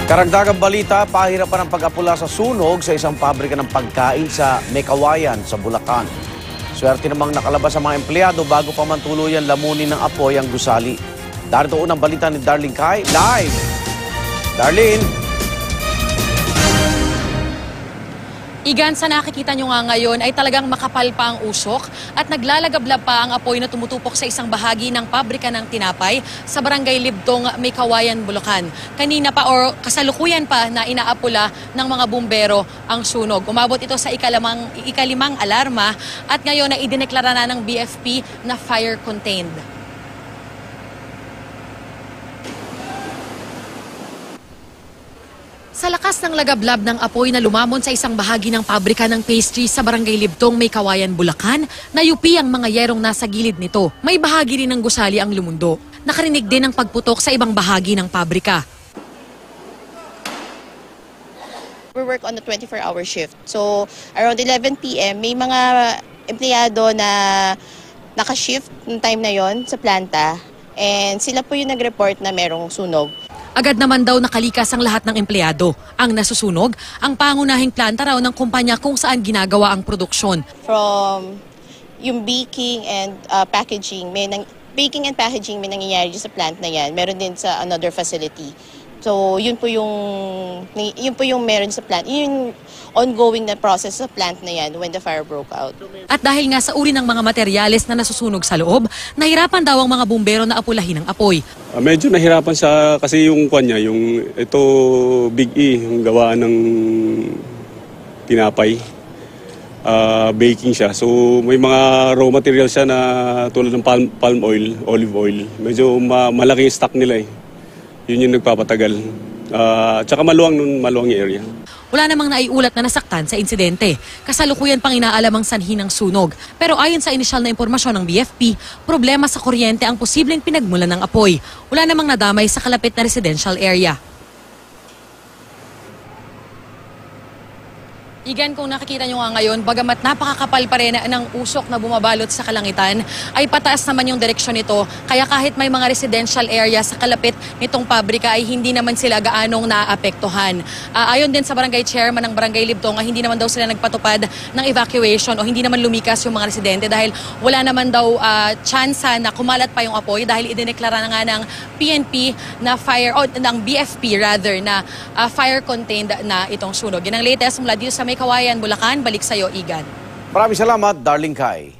Karagdagang balita, pahirapan ang pag-apula sa sunog sa isang pabrika ng pagkain sa Mekawayan sa Bulacan. Swerte namang nakalabas ang mga empleyado bago pa man tuluyan lamunin ng apoy ang gusali. Darito unang balita ni Darlene Kai, live! Darlene! Igan, sa nakikita nyo nga ngayon ay talagang makapal pa ang usok at naglalagablab pa ang apoy na tumutupok sa isang bahagi ng pabrika ng tinapay sa barangay Libdong, Mekawayan, Bulacan. Kanina pa o kasalukuyan pa na inaapula ng mga bumbero ang sunog. Umabot ito sa ikalimang alarma at ngayon na idineklara na ng BFP na fire contained. Sa lakas ng lagablab ng apoy na lumamon sa isang bahagi ng pabrika ng pastry sa barangay Libdong, Mekawayan, Bulacan, nayupi ang mga yerong nasa gilid nito. May bahagi rin ng gusali ang lumundo. Nakarinig din ang pagputok sa ibang bahagi ng pabrika. We work on a 24-hour shift. So around 11 p.m. may mga empleyado na naka-shift ng time na yon sa planta and sila po yung nag-report na merong sunog. Agad naman daw nakalikas ang lahat ng empleyado. Ang nasusunog, ang pangunahing planta raw ng kumpanya kung saan ginagawa ang produksyon. From yung baking and packaging, baking and packaging may nangyayari sa plant na yan. Meron din sa another facility. So yun po yung meron sa plant. Yun yung ongoing na process sa plant na yan when the fire broke out. At dahil nga sa uri ng mga materyales na nasusunog sa loob, nahirapan daw ang mga bumbero na apulahin ang apoy. Medyo nahirapan siya kasi yung kanya, yung ito Big E, yung gawaan ng tinapay. Baking siya. So may mga raw material siya na tulad ng palm oil, olive oil. Medyo malaki yung stock nila eh. Yun yung nagpapatagal. Tsaka maluwang yung area. Wala namang naiulat na nasaktan sa insidente. Kasalukuyan pang inaalam ang sanhi ng sunog. Pero ayon sa inisyal na impormasyon ng BFP, problema sa kuryente ang posibleng pinagmulan ng apoy. Wala namang nadamay sa kalapit na residential area. Igan, kung nakikita nyo nga ngayon, bagamat napakakapal pa rin ng usok na bumabalot sa kalangitan, ay pataas naman yung direksyon nito. Kaya kahit may mga residential area sa kalapit nitong pabrika ay hindi naman sila gaanong naapektuhan. Ayon din sa barangay chairman ng barangay Libdong, hindi naman daw sila nagpatupad ng evacuation o hindi naman lumikas yung mga residente dahil wala naman daw tsansa na kumalat pa yung apoy dahil idineklara na nga ng PNP na fire, o ng BFP rather, na fire contained na itong sunog. Yan ang latest mula dito sa Mekawayan, Bulacan. Balik sa'yo, Igan. Maraming salamat, Darlene Kai.